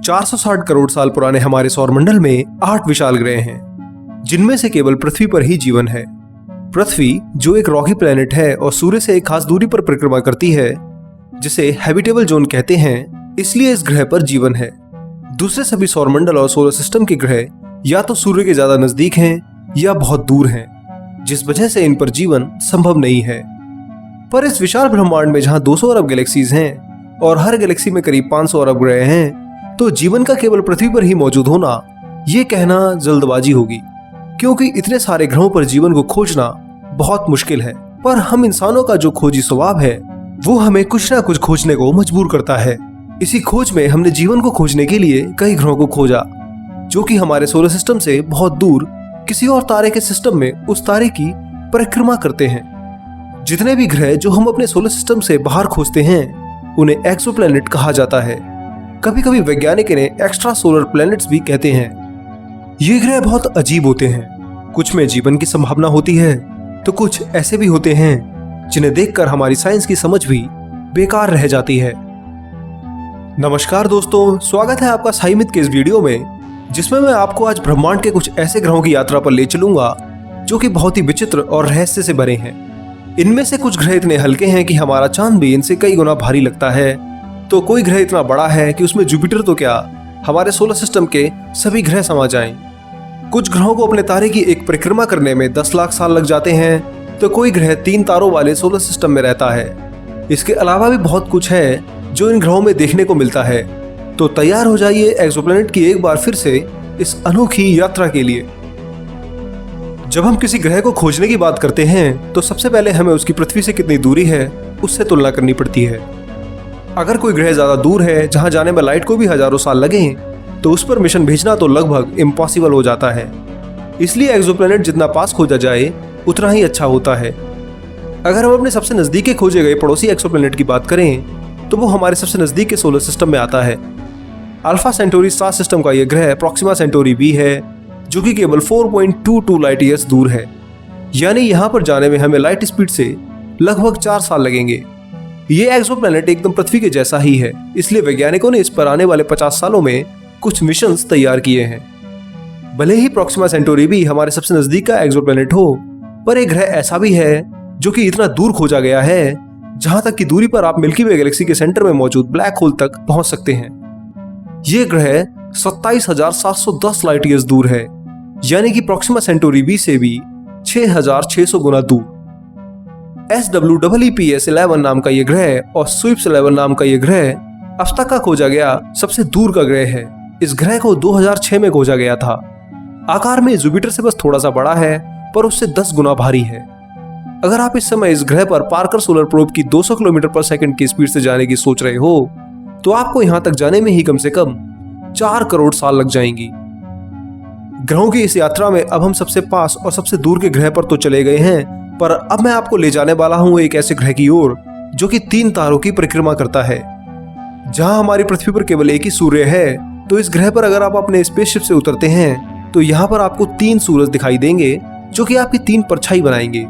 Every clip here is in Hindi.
460 करोड़ साल पुराने हमारे सौरमंडल में 8 विशाल ग्रह हैं, जिनमें से केवल पृथ्वी पर ही जीवन है। पृथ्वी जो एक रॉकी प्लेनेट है और सूर्य से एक खास दूरी पर परिक्रमा करती है, जिसे हैबिटेबल जोन कहते हैं, इसलिए इस ग्रह पर जीवन है। दूसरे सभी सौरमंडल और सोलर सिस्टम के ग्रह या तो सूर्य के ज्यादा नजदीक हैं या बहुत दूर हैं, जिस वजह से इन पर जीवन संभव नहीं है। पर इस विशाल ब्रह्मांड में जहां 200 अरब गैलेक्सीज हैं और हर गैलेक्सी में करीब 500 अरब ग्रह हैं, तो जीवन का केवल पृथ्वी पर ही मौजूद होना ये कहना जल्दबाजी होगी, क्योंकि इतने सारे ग्रहों पर जीवन को खोजना बहुत मुश्किल है। पर हम इंसानों का जो खोजी स्वभाव है वो हमें कुछ ना कुछ खोजने को मजबूर करता है। इसी खोज में हमने जीवन को खोजने के लिए कई ग्रहों को खोजा, जो कि हमारे सोलर सिस्टम से बहुत दूर किसी और तारे के सिस्टम में उस तारे की परिक्रमा करते हैं। जितने भी ग्रह जो हम अपने सोलर सिस्टम से बाहर खोजते हैं उन्हें एक्सोप्लैनेट कहा जाता है। कभी कभी वैज्ञानिक इन्हें एक्स्ट्रा सोलर प्लैनेट्स भी कहते हैं। ये ग्रह बहुत अजीब होते हैं। कुछ में जीवन की संभावना होती है तो कुछ ऐसे भी होते हैं जिन्हें देखकर हमारी साइंस की समझ भी बेकार रह जाती है। नमस्कार दोस्तों, स्वागत है आपका साइमित के इस वीडियो में, जिसमें मैं आपको आज ब्रह्मांड के कुछ ऐसे ग्रहों की यात्रा पर ले चलूंगा जो कि बहुत ही विचित्र और रहस्य से भरे हैं। इनमें से कुछ ग्रह इतने हल्के हैं कि हमारा चांद भी इनसे कई गुना भारी लगता है, तो कोई ग्रह इतना बड़ा है कि उसमें जुपिटर तो क्या, हमारे सोलर सिस्टम के सभी ग्रह समा जाएं। कुछ ग्रहों को अपने तारे की एक परिक्रमा करने में 10 लाख साल लग जाते हैं, तो कोई ग्रह 3 तारों वाले सोलर सिस्टम में रहता है। इसके अलावा भी बहुत कुछ है जो इन ग्रहों में देखने को मिलता है। तो तैयार हो जाइए एक्सोप्लैनेट की एक बार फिर से इस अनोखी यात्रा के लिए। जब हम किसी ग्रह को खोजने की बात करते हैं तो सबसे पहले हमें उसकी पृथ्वी से कितनी दूरी है उससे तुलना करनी पड़ती है। अगर कोई ग्रह ज्यादा दूर है, जहां जाने में लाइट को भी हजारों साल लगे, तो उस पर मिशन भेजना तो लगभग इम्पॉसिबल हो जाता है। इसलिए एक्सोप्लैनेट जितना पास खोजा जाए उतना ही अच्छा होता है। अगर हम अपने सबसे नजदीक खोजे गए पड़ोसी एक्सोप्लैनेट की बात करें तो वो हमारे सबसे नजदीक के सोलर सिस्टम में आता है। अल्फा सेंटोरी स्टार सिस्टम का यह ग्रह प्रोक्सिमा सेंटोरी बी है, जो कि केवल 4.22 लाइट ईयर्स दूर है। यानी यहाँ पर जाने में हमें लाइट स्पीड से लगभग 4 साल लगेंगे। ये एक्सोप्लैनेट एकदम पृथ्वी के जैसा ही है, इसलिए वैज्ञानिकों ने इस पर आने वाले 50 सालों में कुछ मिशंस तैयार किए हैं। भले ही प्रोक्सिमा सेंटोरी भी हमारे सबसे नजदीक का एक्सोप्लैनेट हो, पर एक ग्रह ऐसा भी है जो कि इतना दूर खोजा गया है जहां तक की दूरी पर आप मिल्की वे गैलेक्सी के सेंटर में मौजूद ब्लैक होल तक पहुंच सकते हैं। ये ग्रह 27,710 लाइट ईयर्स दूर है, यानी कि प्रोक्सिमा सेंटोरी बी से भी 6,600 गुना दूर। SWEEPS11 नाम का यह ग्रह और स्वीप्स 11 नाम का यह ग्रह अब तक का खोजा गया सबसे दूर का ग्रह है। इस ग्रह को 2006 में खोजा गया था। आकार में जुपिटर से बस थोड़ा सा बड़ा है, पर उससे 10 गुना भारी है। अगर आप इस समय इस ग्रह पर पार्कर सोलर प्रोब की 200 किलोमीटर पर सेकंड की स्पीड से जाने की सोच रहे हो, तो आपको यहां तक जाने में ही कम से कम 4 करोड़ साल लग जाएंगी। ग्रहों की इस यात्रा में अब हम सबसे पास और सबसे दूर के ग्रह पर तो चले गए हैं, पर अब मैं आपको ले जाने वाला हूं एक ऐसे ग्रह की ओर जो कि 3 तारों की परिक्रमा करता है। जहां हमारी पृथ्वी पर केवल एक ही सूर्य है, तो इस ग्रह पर अगर आप अपने स्पेसशिप से उतरते हैं तो यहाँ पर आपको 3 सूरज दिखाई देंगे, जो कि आपकी 3 परछाई बनाएंगे।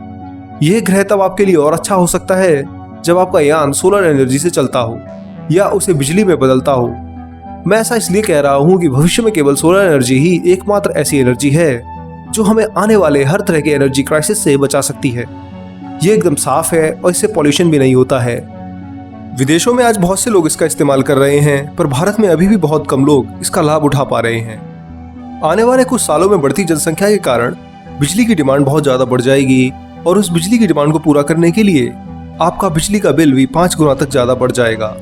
यह ग्रह तब आपके लिए और अच्छा हो सकता है जब आपका यान सोलर एनर्जी से चलता हो या उसे बिजली में बदलता हो। मैं ऐसा इसलिए कह रहा हूं कि भविष्य में केवल सोलर एनर्जी ही एकमात्र ऐसी एनर्जी है जो हमें आने वाले हर तरह के एनर्जी क्राइसिस से बचा सकती है। ये एकदम साफ है और इससे पॉल्यूशन भी नहीं होता है। विदेशों में आज बहुत से लोग इसका इस्तेमाल कर रहे हैं, पर भारत में अभी भी बहुत कम लोग इसका लाभ उठा पा रहे हैं। आने वाले कुछ सालों में बढ़ती जनसंख्या के कारण बिजली की डिमांड बहुत ज्यादा बढ़ जाएगी, और उस बिजली की डिमांड को पूरा करने के लिए आपका बिजली का बिल भी 5 गुना तक ज्यादा बढ़ जाएगा।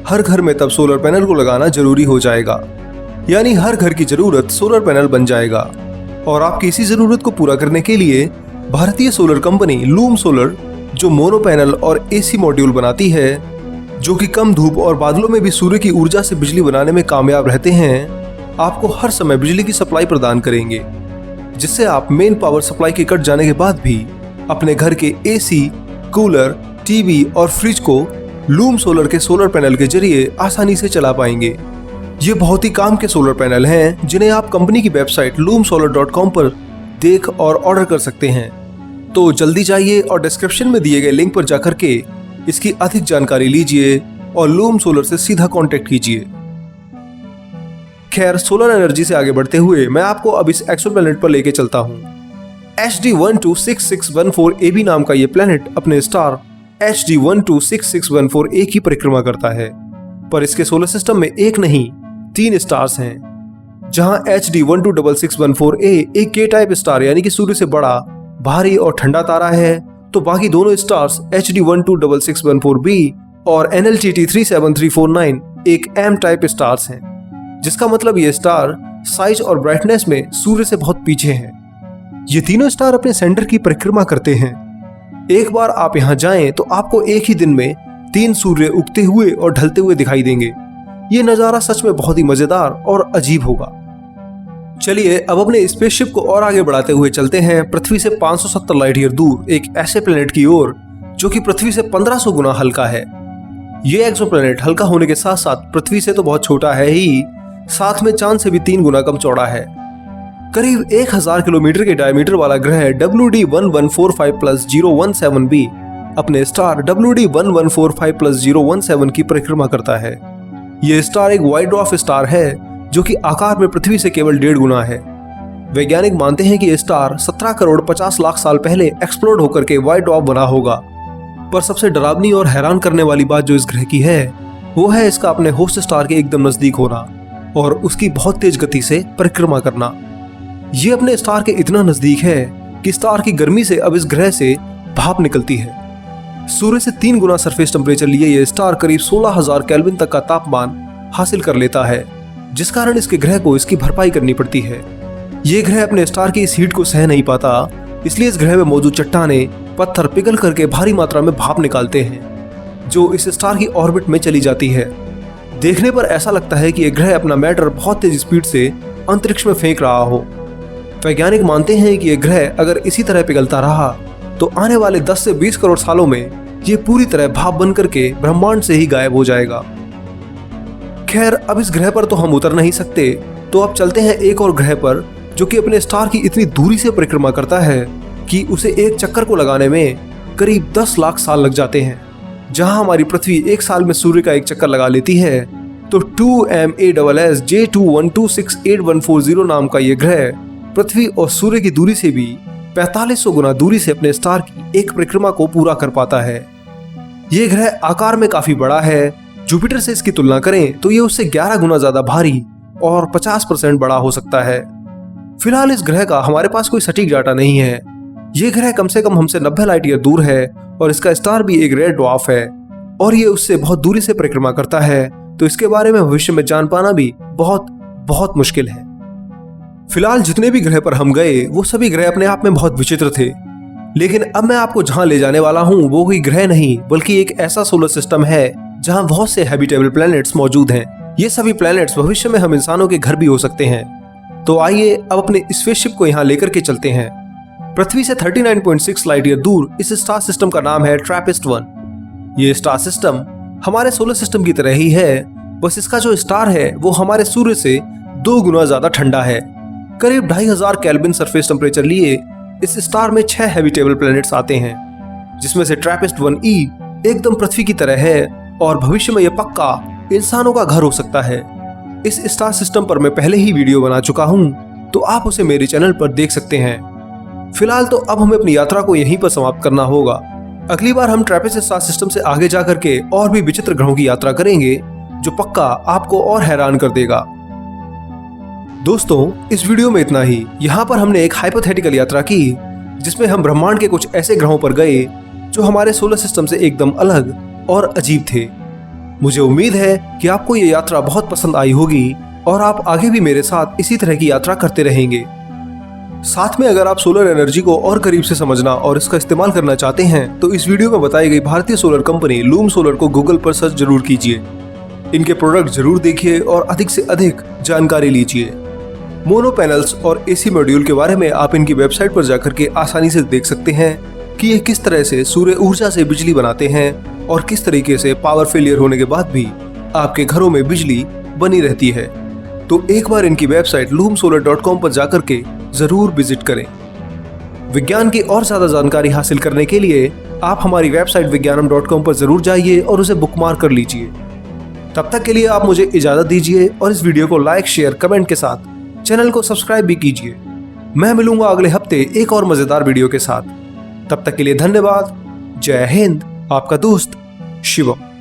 हर घर में तब सोलर पैनल को लगाना जरूरी हो जाएगा, यानी हर घर की जरूरत सोलर पैनल बन जाएगा। और आपकी इसी जरूरत को पूरा करने के लिए भारतीय सोलर कंपनी लूम सोलर, जो मोनो पैनल और AC मॉड्यूल बनाती है, जो कि कम धूप और बादलों में भी सूर्य की ऊर्जा से बिजली बनाने में कामयाब रहते हैं, आपको हर समय बिजली की सप्लाई प्रदान करेंगे, जिससे आप मेन पावर सप्लाई के कट जाने के बाद भी अपने घर के AC, कूलर, टीवी और फ्रिज को लूम सोलर के सोलर पैनल के जरिए आसानी से चला पाएंगे। ये बहुत ही काम के सोलर पैनल हैं, जिन्हें आप कंपनी की वेबसाइट loomsolar.com पर देख और ऑर्डर कर सकते हैं। तो जल्दी जाइए और डिस्क्रिप्शन में दिए गए लिंक पर जाकर के इसकी अधिक जानकारी लीजिए और लूम सोलर से सीधा कांटेक्ट कीजिए। खैर, सोलर एनर्जी से आगे बढ़ते हुए मैं आपको अब इस एक्सोप्लैनेट पर लेके चलता हूँ। HD 126614AB नाम का ये प्लैनेट अपने स्टार HD 126614A की परिक्रमा करता है, पर इसके सोलर सिस्टम में एक नहीं 3 स्टार्स हैं। जहां HD 126614A एक के टाइप स्टार यानी कि सूर्य से बड़ा, भारी और ठंडा तारा है, तो बाकी दोनों स्टार्स HD 126614B और NLTT 37349 एक M टाइप स्टार्स हैं, जिसका मतलब ये स्टार साइज और ब्राइटनेस में सूर्य से बहुत पीछे हैं। ये तीनों स्टार अपने सेंटर की परिक्रमा करते हैं। एक बार आप यहाँ जाएं तो आपको एक ही दिन में 3 सूर्य उगते हुए और ढलते हुए दिखाई देंगे। ये नज़ारा सच में बहुत ही मजेदार और अजीब होगा। चलिए अब अपने स्पेसशिप को और आगे बढ़ाते हुए चलते हैं पृथ्वी से 570 लाइट ईयर दूर एक ऐसे प्लेनेट की ओर जो कि पृथ्वी से 1500 गुना हल्का है। ये एक्सोप्लैनेट हल्का होने के साथ साथ पृथ्वी से तो बहुत छोटा है ही, साथ में चांद से भी 3 गुना कम चौड़ा है। करीब 1000 किलोमीटर के डायमीटर वाला ग्रह WD1145+017b अपने स्टार WD1145+017 की परिक्रमा करता है। यह स्टार एक व्हाइट ड्वार्फ स्टार है जो कि आकार में पृथ्वी से केवल 1.5 गुना है। वैज्ञानिक मानते हैं कि यह स्टार 17 करोड़ 50 लाख साल पहले एक्सप्लोड होकर के व्हाइट ड्वार्फ बना होगा। पर सबसे डरावनी और हैरान करने वाली बात जो इस ग्रह की है वो है इसका अपने होस्ट स्टार के एकदम नजदीक होना और उसकी बहुत तेज गति से परिक्रमा करना। ये अपने स्टार के इतना नजदीक है कि स्टार की गर्मी से अब इस ग्रह से भाप निकलती है। सूर्य से 3 गुना सरफेस टेम्परेचर लिए ये स्टार करीब 16,000 केल्विन तक का तापमान हासिल कर लेता है, जिस कारण इसके ग्रह को इसकी भरपाई करनी पड़ती है। ये ग्रह अपने स्टार की इस हीट को सह नहीं पाता, इसलिए इस ग्रह में मौजूद चट्टानें पत्थर पिघल करके भारी मात्रा में भाप निकालते हैं जो इस स्टार की ऑर्बिट में चली जाती है। देखने पर ऐसा लगता है कि यह ग्रह अपना मैटर बहुत तेज स्पीड से अंतरिक्ष में फेंक रहा हो। वैज्ञानिक मानते हैं कि यह ग्रह अगर इसी तरह पिघलता रहा तो आने वाले 10 से 20 करोड़ सालों में यह पूरी तरह भाप बन करके ब्रह्मांड से ही गायब हो जाएगा। खैर, अब इस ग्रह पर तो हम उतर नहीं सकते, तो अब चलते हैं एक और ग्रह पर जो कि अपने स्टार की इतनी दूरी से परिक्रमा करता है कि उसे एक चक्कर को लगाने में करीब 10 लाख साल लग जाते हैं। जहां हमारी पृथ्वी एक साल में सूर्य का एक चक्कर लगा लेती है, तो 2MASSJ21268140 नाम का यह ग्रह पृथ्वी और सूर्य की दूरी से भी 4500 गुना दूरी से अपने स्टार की एक परिक्रमा को पूरा कर पाता है। यह ग्रह आकार में काफी बड़ा है। जुपिटर से इसकी तुलना करें तो यह उससे 11 गुना ज्यादा भारी और 50% बड़ा हो सकता है। फिलहाल इस ग्रह का हमारे पास कोई सटीक डाटा नहीं है। यह ग्रह कम से कम हमसे 90 लाइट ईयर दूर है और इसका स्टार भी एक रेड ड्वार्फ है और ये उससे बहुत दूरी से परिक्रमा करता है, तो इसके बारे में भविष्य में जान पाना भी बहुत बहुत मुश्किल है। फिलहाल जितने भी ग्रह पर हम गए वो सभी ग्रह अपने आप में बहुत विचित्र थे, लेकिन अब मैं आपको जहां ले जाने वाला हूं वो कोई ग्रह नहीं बल्कि एक ऐसा सोलर सिस्टम है जहां बहुत से हैबिटेबल प्लैनेट्स मौजूद हैं। ये सभी प्लैनेट्स भविष्य में हम इंसानों के घर भी हो सकते हैं। तो आइए अब अपने स्पेसशिप को यहाँ लेकर के चलते हैं। पृथ्वी से 39.6 लाइट ईयर दूर इस स्टार सिस्टम का नाम है ट्रैपिस्ट-1। ये स्टार सिस्टम हमारे सोलर सिस्टम की तरह ही है, बस इसका जो स्टार है वो हमारे सूर्य से 2 गुना ज्यादा ठंडा है। करीब 2500 केल्विन सरफेस टेम्परेचर लिए इस स्टार में 6 हैबिटेबल प्लैनेट्स आते हैं, जिसमें से ट्रैपिस्ट-1e एकदम पृथ्वी की तरह है और भविष्य में यह पक्का इंसानों का घर हो सकता है। इस स्टार सिस्टम पर मैं पहले ही वीडियो बना चुका हूं, तो आप उसे मेरे चैनल पर देख सकते हैं। फिलहाल तो अब हमें अपनी यात्रा को यहीं पर समाप्त करना होगा। अगली बार हम ट्रैपिस्ट स्टार सिस्टम से आगे जाकर के और भी विचित्र ग्रहों की यात्रा करेंगे जो पक्का आपको और हैरान कर देगा। दोस्तों, इस वीडियो में इतना ही। यहाँ पर हमने एक हाइपोथेटिकल यात्रा की जिसमें हम ब्रह्मांड के कुछ ऐसे ग्रहों पर गए जो हमारे सोलर सिस्टम से एकदम अलग और अजीब थे। मुझे उम्मीद है कि आपको ये यात्रा बहुत पसंद आई होगी और आप आगे भी मेरे साथ इसी तरह की यात्रा करते रहेंगे। साथ में अगर आप सोलर एनर्जी को और करीब से समझना और इसका इस्तेमाल करना चाहते हैं तो इस वीडियो में बताई गई भारतीय सोलर कंपनी लूम सोलर को गूगल पर सर्च जरूर कीजिए। इनके प्रोडक्ट जरूर देखिए और अधिक से अधिक जानकारी लीजिए। मोनो पैनल्स और एसी मॉड्यूल के बारे में आप इनकी वेबसाइट पर जाकर के आसानी से देख सकते हैं कि ये किस तरह से सूर्य ऊर्जा से बिजली बनाते हैं और किस तरीके से पावर फेलियर होने के बाद भी आपके घरों में बिजली बनी रहती है। तो एक बार इनकी वेबसाइट loomsolar.com पर जाकर के जरूर विजिट करें। विज्ञान की और ज्यादा जानकारी हासिल करने के लिए आप हमारी वेबसाइट विज्ञानम.com पर जरूर जाइए और उसे बुकमार्क कर लीजिए। तब तक के लिए आप मुझे इजाजत दीजिए और इस वीडियो को लाइक, शेयर, कमेंट के साथ चैनल को सब्सक्राइब भी कीजिए। मैं मिलूंगा अगले हफ्ते एक और मजेदार वीडियो के साथ। तब तक के लिए धन्यवाद। जय हिंद, आपका दोस्त शिवम।